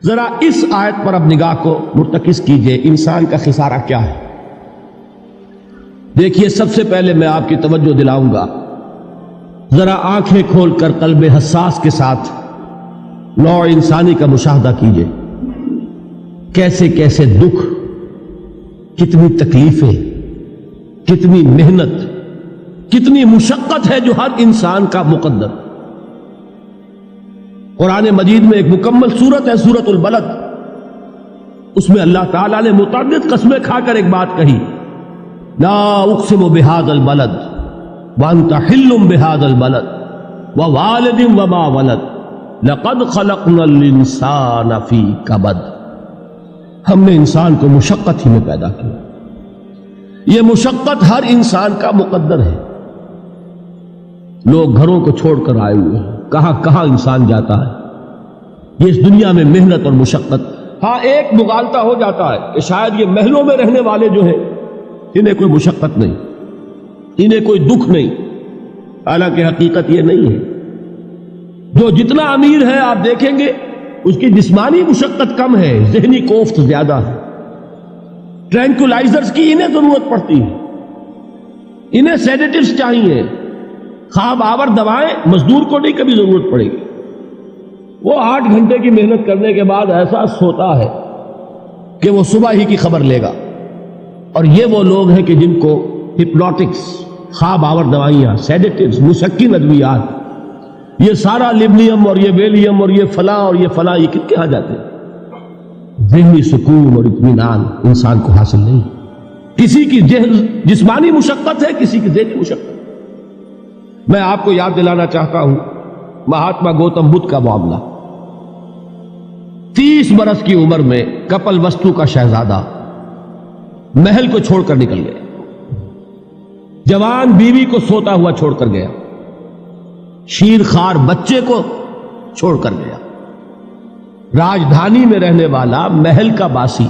ذرا اس آیت پر اب نگاہ کو مرتکز کیجئے، انسان کا خسارہ کیا ہے؟ دیکھیے، سب سے پہلے میں آپ کی توجہ دلاؤں گا، ذرا آنکھیں کھول کر قلب حساس کے ساتھ نوع انسانی کا مشاہدہ کیجئے، کیسے کیسے دکھ، کتنی تکلیفیں، کتنی محنت، کتنی مشقت ہے جو ہر انسان کا مقدر۔ قرآن مجید میں ایک مکمل سورت ہے، سورت البلد، اس میں اللہ تعالیٰ نے متعدد قسمیں کھا کر ایک بات کہی، لا اقسم بہذا البلد وانت حل بہذا البلد ووالد وما ولد لقد خلقنا الانسان فی کبد۔ ہم نے انسان کو مشقت ہی میں پیدا کیا، یہ مشقت ہر انسان کا مقدر ہے۔ لوگ گھروں کو چھوڑ کر آئے ہوئے ہیں، کہاں کہاں انسان جاتا ہے، یہ اس دنیا میں محنت اور مشقت۔ ہاں، ایک مغالطہ ہو جاتا ہے کہ شاید یہ محلوں میں رہنے والے جو ہیں انہیں کوئی مشقت نہیں، انہیں کوئی دکھ نہیں، حالانکہ حقیقت یہ نہیں ہے۔ جو جتنا امیر ہے آپ دیکھیں گے اس کی جسمانی مشقت کم ہے، ذہنی کوفت زیادہ ہے۔ ٹرینکولائزرز کی انہیں ضرورت پڑتی ہے، انہیں سیڈیٹیوز چاہیے، خواب آور دوائیں مزدور کو نہیں کبھی ضرورت پڑے گی۔ وہ 8 گھنٹے کی محنت کرنے کے بعد احساس ہوتا ہے کہ وہ صبح ہی کی خبر لے گا، اور یہ وہ لوگ ہیں کہ جن کو ہپنوٹکس، خواب آور دوائیاں، سیڈیٹیوز، مسکن ادویات، یہ سارا لیبنیم اور یہ ویلیم اور یہ فلاں اور یہ فلاں، یہ کن کے ہاں جاتے ہیں؟ ذہنی سکون اور اطمینان انسان کو حاصل نہیں۔ کسی کی جسمانی مشقت ہے، کسی کی ذہنی مشقت۔ میں آپ کو یاد دلانا چاہتا ہوں مہاتما گوتم بدھ کا معاملہ۔ 30 برس کی عمر میں کپل وستو کا شہزادہ محل کو چھوڑ کر نکل گیا، جوان بیوی کو سوتا ہوا چھوڑ کر گیا، شیر خوار بچے کو چھوڑ کر گیا، راجدھانی میں رہنے والا محل کا باسی،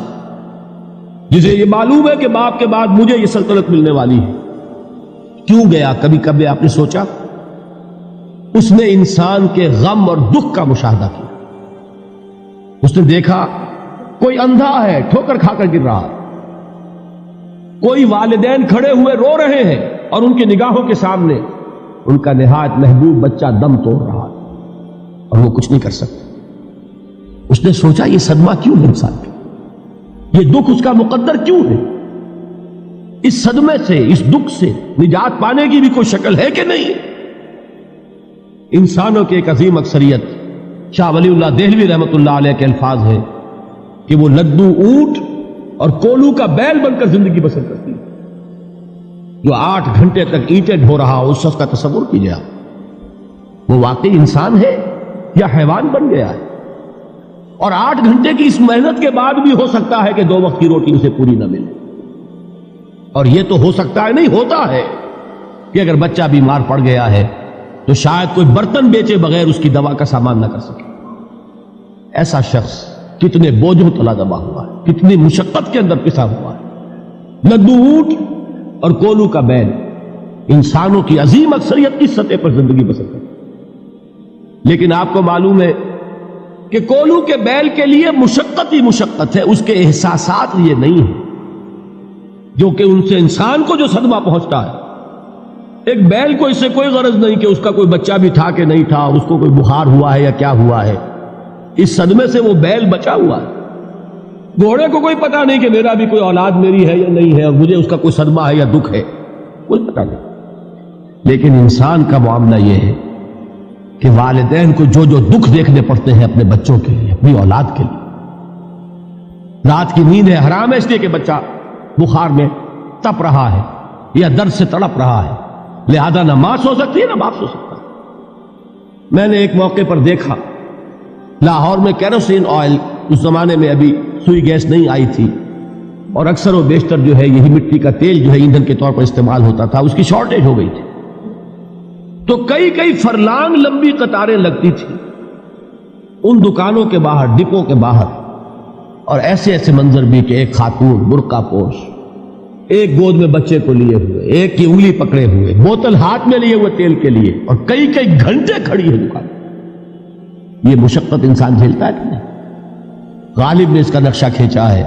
جسے یہ معلوم ہے کہ باپ کے بعد مجھے یہ سلطنت ملنے والی ہے، کیوں گیا؟ کبھی کبھی آپ نے سوچا؟ اس نے انسان کے غم اور دکھ کا مشاہدہ کیا۔ اس نے دیکھا کوئی اندھا ہے، ٹھوکر کھا کر گر رہا ہے، کوئی والدین کھڑے ہوئے رو رہے ہیں اور ان کی نگاہوں کے سامنے ان کا نہایت محبوب بچہ دم توڑ رہا ہے اور وہ کچھ نہیں کر سکتا۔ اس نے سوچا یہ صدمہ کیوں ہے انسان کا، یہ دکھ اس کا مقدر کیوں ہے؟ اس صدمے سے، اس دکھ سے نجات پانے کی بھی کوئی شکل ہے کہ نہیں؟ انسانوں کی ایک عظیم اکثریت، شاہ ولی اللہ دہلوی رحمۃ اللہ علیہ کے الفاظ ہیں کہ وہ لدو اونٹ اور کولو کا بیل بن کر زندگی بسر کرتی ہے۔ جو 8 گھنٹے تک اینٹیں ڈھو رہا ہو، اس شخص کا تصور کیجیے، وہ واقعی انسان ہے یا حیوان بن گیا ہے؟ اور 8 گھنٹے کی اس محنت کے بعد بھی ہو سکتا ہے کہ 2 وقت کی روٹی اسے پوری نہ ملے، اور یہ تو ہو سکتا ہے، نہیں ہوتا ہے، کہ اگر بچہ بیمار پڑ گیا ہے تو شاید کوئی برتن بیچے بغیر اس کی دوا کا سامان نہ کر سکے۔ ایسا شخص کتنے بوجھوں تلا دبا ہوا ہے، کتنی مشقت کے اندر پسا ہوا ہے۔ لدو اونٹ اور کولو کا بیل، انسانوں کی عظیم اکثریت اس سطح پر زندگی بسر کرتی ہے۔ لیکن آپ کو معلوم ہے کہ کولو کے بیل کے لیے مشقت ہی مشقت ہے، اس کے احساسات یہ نہیں ہیں جو کہ ان سے انسان کو جو صدمہ پہنچتا ہے۔ ایک بیل کو اس سے کوئی غرض نہیں کہ اس کا کوئی بچہ بھی تھا کہ نہیں تھا، اس کو کوئی بخار ہوا ہے یا کیا ہوا ہے، اس صدمے سے وہ بیل بچا ہوا ہے۔ گھوڑے کو کوئی پتہ نہیں کہ میرا بھی کوئی اولاد میری ہے یا نہیں ہے، اور مجھے اس کا کوئی صدمہ ہے یا دکھ ہے، کوئی پتہ نہیں۔ لیکن انسان کا معاملہ یہ ہے کہ والدین کو جو جو دکھ دیکھنے پڑتے ہیں اپنے بچوں کے لیے، اپنی اولاد کے لیے۔ رات کی نیند ہے حرام ہے اس لیے کہ بچہ بخار میں تپ رہا ہے یا درد سے تڑپ رہا ہے، لہذا نہ ماں سو سکتی ہے نہ باپ سو سکتا۔ میں نے ایک موقع پر دیکھا، لاہور میں کیروسین آئل، اس زمانے میں ابھی سوئی گیس نہیں آئی تھی، اور اکثر و بیشتر جو ہے یہی مٹی کا تیل جو ہے ایندھن کے طور پر استعمال ہوتا تھا، اس کی شارٹیج ہو گئی تھی، تو کئی فرلانگ لمبی قطاریں لگتی تھی ان دکانوں کے باہر، ڈپو کے باہر، اور ایسے منظر بھی کہ ایک خاتون برقع پوش، ایک گود میں بچے کو لیے ہوئے، ایک کی انگلی پکڑے ہوئے، بوتل ہاتھ میں لیے ہوئے تیل کے لیے، اور کئی گھنٹے کھڑی ہے دکان۔ یہ مشقت انسان جھیلتا ہے کہ نہیں؟ غالب نے اس کا نقشہ کھینچا ہے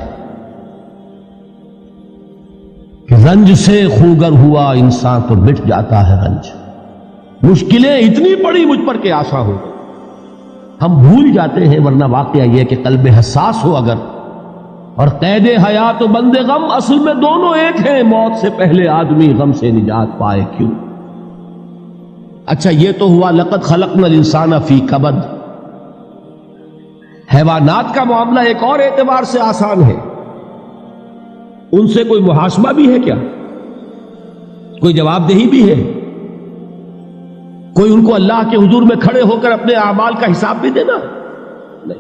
کہ رنج سے خوگر ہوا انسان تو مٹ جاتا ہے رنج. مشکلیں اتنی پڑی مجھ پر کہ آسان ہو گئی. ہم بھول جاتے ہیں، ورنہ واقعہ یہ کہ قلب حساس ہو اگر، اور قید حیات و بند غم اصل میں دونوں ایک ہیں. موت سے پہلے آدمی غم سے نجات پائے کیوں؟ اچھا یہ تو ہوا لقد خلقنا الانسان فی کبد. حیوانات کا معاملہ ایک اور اعتبار سے آسان ہے. ان سے کوئی محاسبہ بھی ہے کیا؟ کوئی جواب دہی بھی ہے؟ کوئی ان کو اللہ کے حضور میں کھڑے ہو کر اپنے اعمال کا حساب بھی دینا؟ نہیں.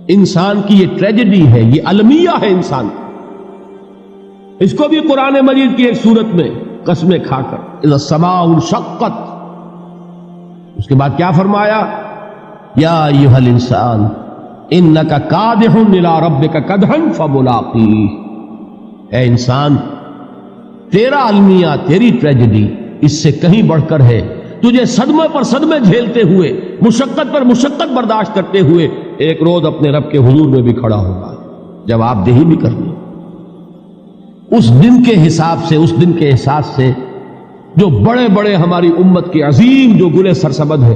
انسان کی یہ ٹریجڈی ہے، یہ المیہ ہے انسان. اس کو بھی قرآن مجید کی ایک سورت میں قسمیں کھا کر اذا السماء انشقت، اس کے بعد کیا فرمایا؟ یا ایھا الانسان انک کادح الی ربک کدحا فملاقیہ. اے انسان، تیرا المیہ، تیری ٹریجڈی اس سے کہیں بڑھ کر ہے. تجھے صدمے پر صدمے جھیلتے ہوئے، مشقت پر مشقت برداشت کرتے ہوئے ایک روز اپنے رب کے حضور میں بھی کھڑا ہوگا، جواب دہی بھی کرنی. اس دن کے حساب سے، اس دن کے احساس سے جو بڑے بڑے ہماری امت کے عظیم جو گلے سرسبد ہیں،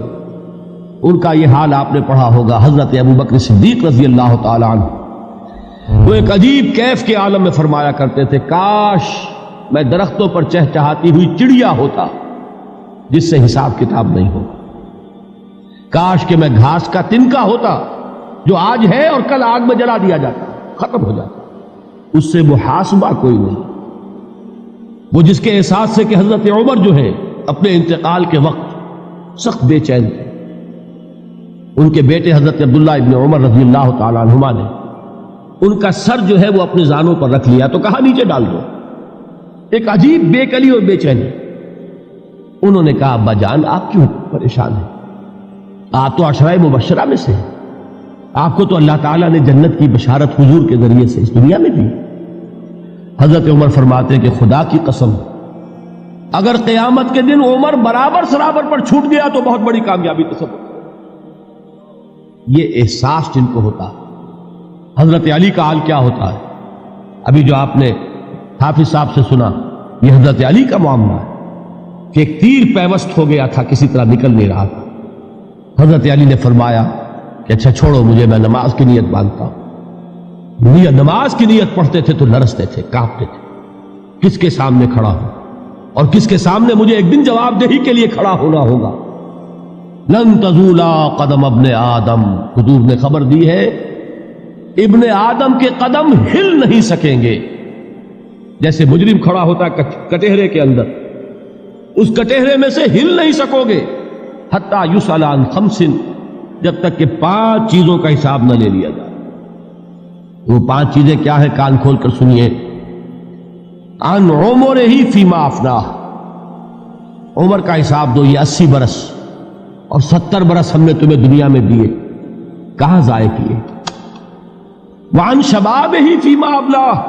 ان کا یہ حال آپ نے پڑھا ہوگا. حضرت ابوبکر صدیق رضی اللہ تعالی عنہ وہ ایک عجیب کیف کے عالم میں فرمایا کرتے تھے، کاش میں درختوں پر چہچہاتی ہوئی چڑیا ہوتا جس سے حساب کتاب نہیں ہوگا. کاش کہ میں گھاس کا تنکا ہوتا جو آج ہے اور کل آگ میں جلا دیا جاتا، ختم ہو جاتا، اس سے محاسبہ کوئی نہیں. وہ جس کے احساس سے کہ حضرت عمر جو ہے اپنے انتقال کے وقت سخت بے چین تھے. ان کے بیٹے حضرت عبداللہ ابن عمر رضی اللہ تعالی عنہما نے ان کا سر جو ہے وہ اپنے زانوں پر رکھ لیا تو کہا نیچے ڈال دو. ایک عجیب بے کلی اور بے چینی. انہوں نے کہا ابا جان آپ کیوں پریشان ہیں؟ آپ تو عشرہ مبشرہ میں سے، آپ کو تو اللہ تعالیٰ نے جنت کی بشارت حضور کے ذریعے سے اس دنیا میں دی. حضرت عمر فرماتے ہیں کہ خدا کی قسم اگر قیامت کے دن عمر برابر سرابر پر چھوٹ گیا تو بہت بڑی کامیابی تصور. یہ احساس جن کو ہوتا، حضرت علی کا حال کیا ہوتا ہے؟ ابھی جو آپ نے حافظ صاحب سے سنا، یہ حضرت علی کا معاملہ ہے کہ ایک تیر پیوست ہو گیا تھا، کسی طرح نکل نہیں رہا تھا. حضرت علی نے فرمایا کہ اچھا چھوڑو مجھے، میں نماز کی نیت باندھتا ہوں. نماز کی نیت پڑھتے تھے تو لرزتے تھے، کانپتے تھے. کس کے سامنے کھڑا ہوں اور کس کے سامنے مجھے ایک دن جواب دہی کے لیے کھڑا ہونا ہوگا. لن تزولا قدم ابن آدم، حضور نے خبر دی ہے ابن آدم کے قدم ہل نہیں سکیں گے. جیسے مجرم کھڑا ہوتا ہے کٹہرے کے اندر، اس کٹہرے میں سے ہل نہیں سکو گے حتی یسأل عن خمس، جب تک کہ 5 چیزوں کا حساب نہ لے لیا جائے. وہ 5 چیزیں کیا ہے؟ کان کھول کر سنیے. عن عمرہ فیما افناہ، عمر کا حساب دو. یہ 80 برس اور 70 برس ہم نے تمہیں دنیا میں دیے، کہاں ضائع کیے؟ وعن شبابہ فیما ابلاہ،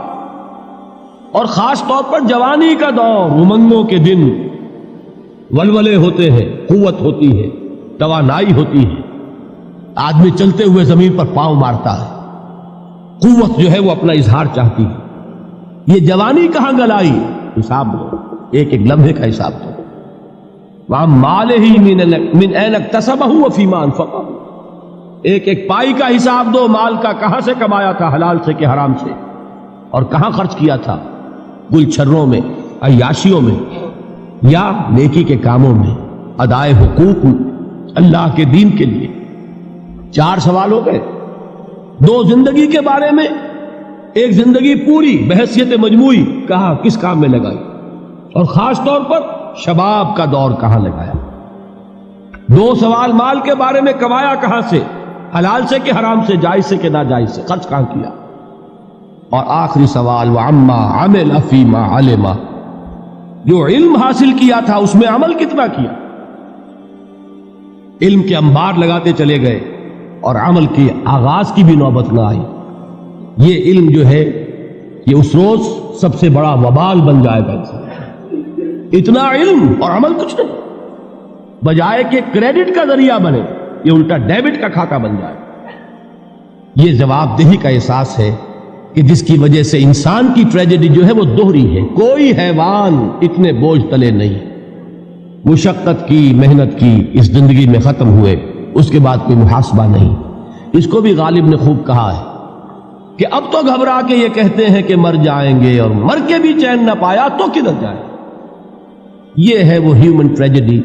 اور خاص طور پر جوانی کا دور، امنگوں کے دن، ولولے ہوتے ہیں، قوت ہوتی ہے، توانائی ہوتی ہے، آدمی چلتے ہوئے زمین پر پاؤں مارتا ہے، قوت جو ہے وہ اپنا اظہار چاہتی ہے. یہ جوانی کہاں گلائی؟ حساب دو، ایک ایک لمحے کا حساب دو. وَعَن مَالِهِ مِنْ أَيْنَ اكْتَسَبَهُ وَفِيمَا أَنْفَقَهُ، ایک ایک پائی کا حساب دو. مال کا کہاں سے کمایا تھا، حلال سے کہ حرام سے، اور کہاں خرچ کیا تھا، گل چھروں میں، عیاشیوں میں، یا نیکی کے کاموں میں، ادائے حقوق اللہ کے دین کے لیے. 4 سوال ہو گئے. 2 زندگی کے بارے میں، ایک زندگی پوری بحیثیت مجموعی کہاں کس کام میں لگائی، اور خاص طور پر شباب کا دور کہاں لگایا. 2 سوال مال کے بارے میں، کمایا کہاں سے، حلال سے کہ حرام سے، جائز سے کہ ناجائز سے، خرچ کہاں کیا. اور آخری سوال وعما عمل فیما علم، جو علم حاصل کیا تھا اس میں عمل کتنا کیا. علم کے انبار لگاتے چلے گئے اور عمل کے آغاز کی بھی نوبت نہ آئی. یہ علم جو ہے یہ اس روز سب سے بڑا وبال بن جائے گا. اتنا علم اور عمل کچھ نہیں، بجائے کہ کریڈٹ کا ذریعہ بنے یہ الٹا ڈیبٹ کا کھاتہ بن جائے. یہ جواب دہی کا احساس ہے کہ جس کی وجہ سے انسان کی ٹریجڈی جو ہے وہ دوہری ہے. کوئی حیوان اتنے بوجھ تلے نہیں. مشقت کی، محنت کی، اس زندگی میں ختم ہوئے، اس کے بعد کوئی محاسبہ نہیں. اس کو بھی غالب نے خوب کہا ہے کہ اب تو گھبرا کے یہ کہتے ہیں کہ مر جائیں گے، اور مر کے بھی چین نہ پایا تو کدھر جائے. یہ ہے وہ ہیومن ٹریجڈی